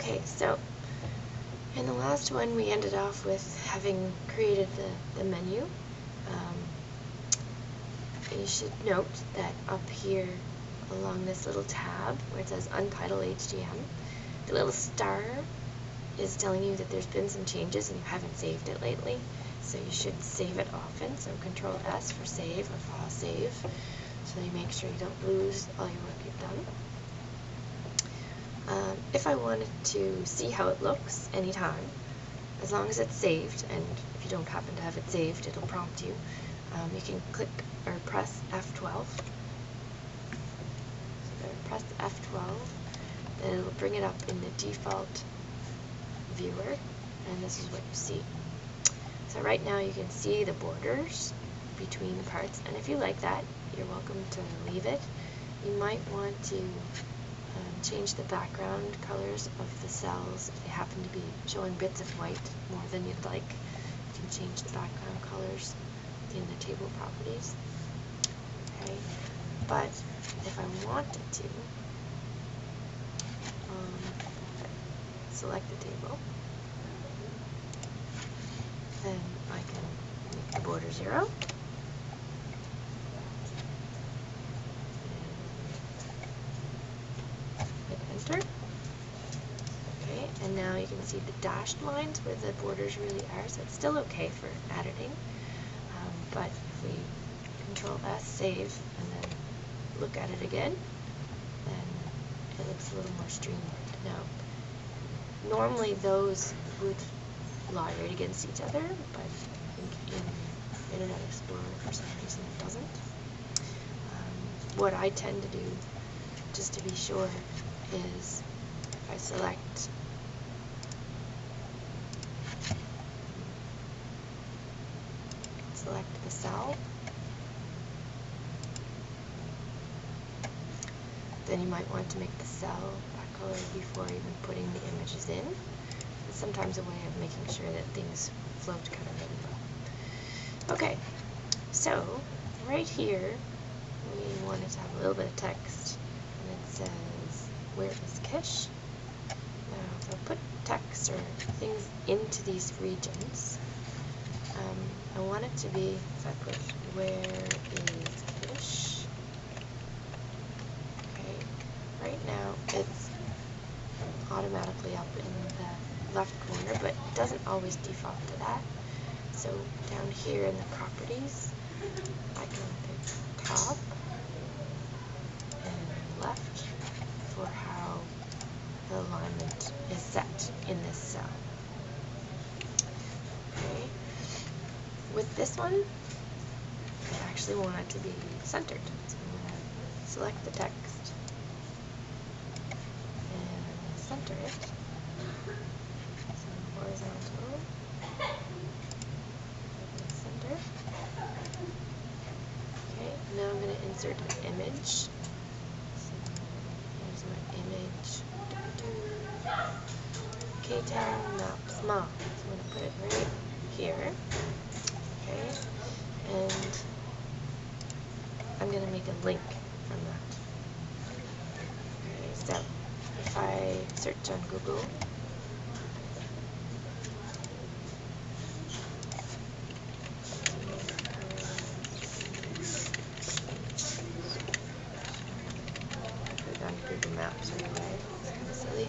Okay, so in the last one we ended off with having created the menu. You should note that up here along this little tab where it says Untitled HTM, the little star is telling you that there's been some changes and you haven't saved it lately. So you should save it often. So Control S for save or file save, so you make sure you don't lose all your work you've done. If I wanted to see how it looks anytime, as long as it's saved, and if you don't happen to have it saved, it'll prompt you. You can click or press F12. So press F12, then it'll bring it up in the default viewer, and this is what you see. So right now you can see the borders between the parts, and if you like that, you're welcome to leave it. You might want to change the background colors of the cells if they happen to be showing bits of white more than you'd like. You can change the background colors in the table properties. Okay, but if I wanted to select the table, then I can make the border 0. Hit enter. Okay, and now you can see the dashed lines where the borders really are, so it's still okay for editing. But if we Control S, save, and then look at it again, then it looks a little more streamlined. Now, normally those would lie right against each other, but I think in Internet Explorer for some reason it doesn't. What I tend to do, just to be sure, is if I select the cell, then you might want to make the cell that color before even putting the images in. It's sometimes a way of making sure that things flow together really well. Okay, so right here we wanted to have a little bit of text, and it says, where is Kish? Now if I put text or things into these regions, I want it to be, if I put where is Kish, okay, right now it's automatically up in the left corner, but it doesn't always default to that. So down here in the properties, I can pick top and left for how the alignment is set in this cell. Okay. With this one, I actually want it to be centered. So I'm going to select the text and center it. So horizontal, center. Okay, now I'm going to insert an image. So here's my image. K-Town Maps Mom. So I'm going to put it right here. Okay, and I'm going to make a link from that. Okay, so if I search on Google, I put it on Google Maps right away. It's kind of silly.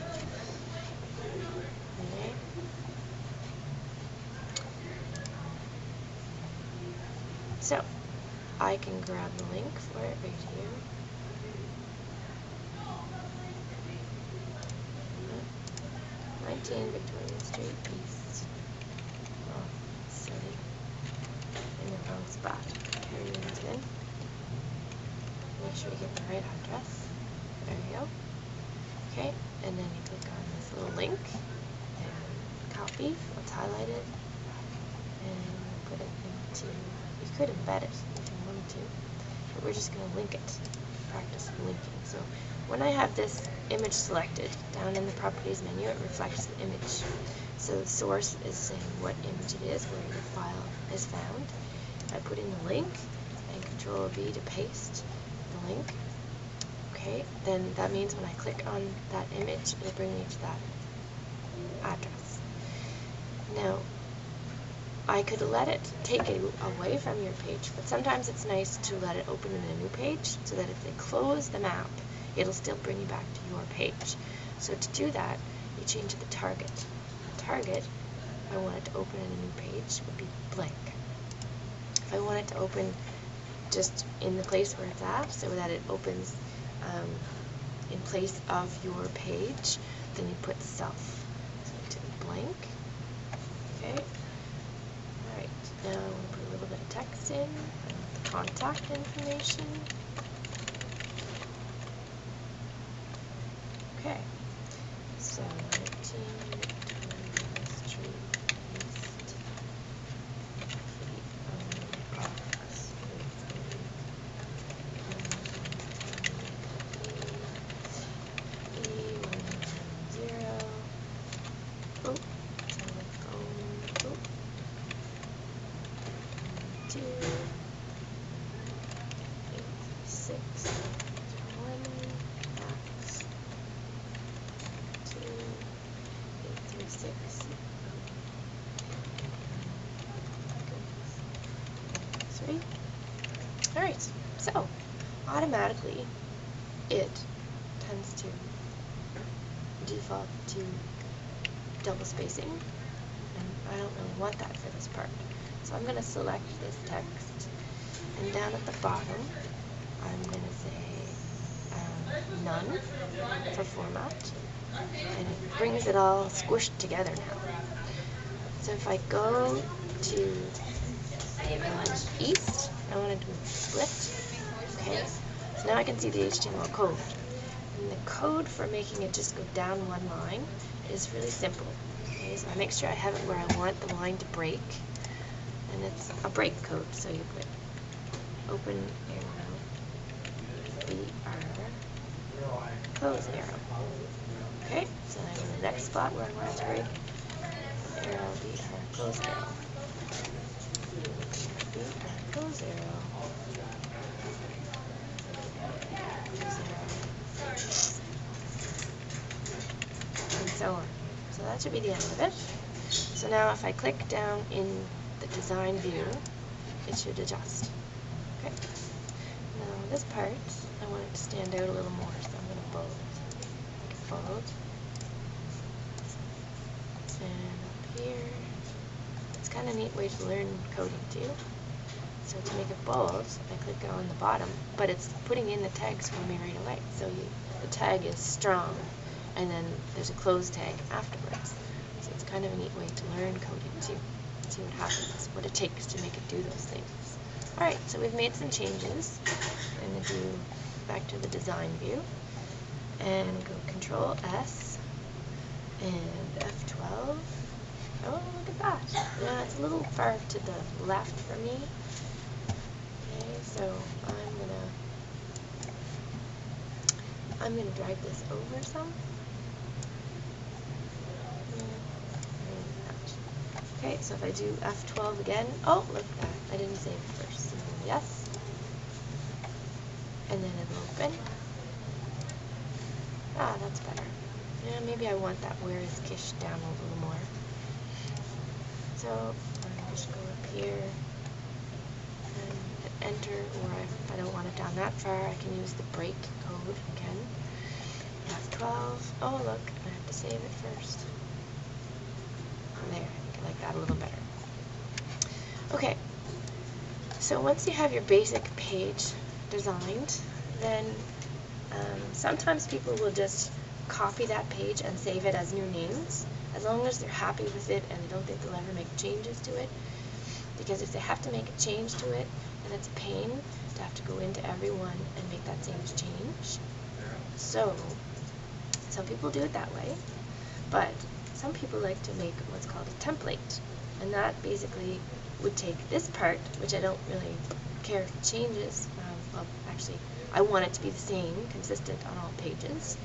Okay. So I can grab the link for it right here. 19 Victoria Street East. Oh, silly. In the wrong spot. Here it is in. Make sure you get the right address. There you go. Okay, and then you click on this little link and copy what's highlighted and put it into, you could embed it if you wanted to, but we're just going to link it, practice linking. So when I have this image selected, down in the properties menu it reflects the image. So the source is saying what image it is, where your file is found. I put in the link and Control V to paste the link. Okay, then that means when I click on that image, it'll bring me to that address. Now, I could let it take it away from your page, but sometimes it's nice to let it open in a new page so that if they close the map, it'll still bring you back to your page. So to do that, you change the target. Target, if I want it to open in a new page, would be blank. If I want it to open just in the place where it's at, so that it opens in place of your page, then you put self. So to blank. Okay. Alright, now I'm going to put a little bit of text in, the contact information. Okay. So 19 Street East. Alright, so automatically it tends to default to double spacing, and I don't really want that for this part. So I'm going to select this text, and down at the bottom I'm going to say none for format, and it brings it all squished together now. So if I go to east, I want to do split. Okay, so now I can see the HTML code. And the code for making it just go down one line is really simple. Okay, so I make sure I have it where I want the line to break, and it's a break code. So you put open arrow, BR, close arrow. Okay, so I'm in the next spot where I want it to break. Arrow, BR, close arrow. Close arrow. And so on. So that should be the end of it. So now if I click down in the design view, it should adjust. Okay. Now this part, I want it to stand out a little more, so I'm going to bold. Make it bold. And up here, it's kind of a neat way to learn coding too. So to make it bold, I click on the bottom, but it's putting in the tags for me right away. So the tag is strong, and then there's a close tag afterwards. So it's kind of a neat way to learn coding too. See what happens, what it takes to make it do those things. Alright, so we've made some changes. I'm going to do back to the design view, and go Control S, and F12. Oh, look at that. Yeah, it's a little far to the left for me. Okay, so I'm gonna drag this over some. Okay, so if I do F12 again, oh, look at that. I didn't save it first. So yes. And then it'll open. Ah, that's better. Yeah, maybe I want that where is Kish down a little more. So I'll just go up here and hit enter, or if I don't want it down that far, I can use the break code again. F12. Oh look, I have to save it first. There, I think I like that a little better. Okay, so once you have your basic page designed, then sometimes people will just copy that page and save it as new names, as long as they're happy with it and they don't think they'll ever make changes to it. Because if they have to make a change to it, then it's a pain to have to go into everyone and make that same change. So some people do it that way, but some people like to make what's called a template, and that basically would take this part, which I don't really care if it changes. Well, actually, I want it to be the same, consistent on all pages,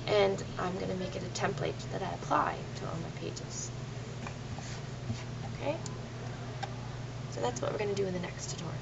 and I'm going to make it a template that I apply to all my pages. Okay? So that's what we're going to do in the next tutorial.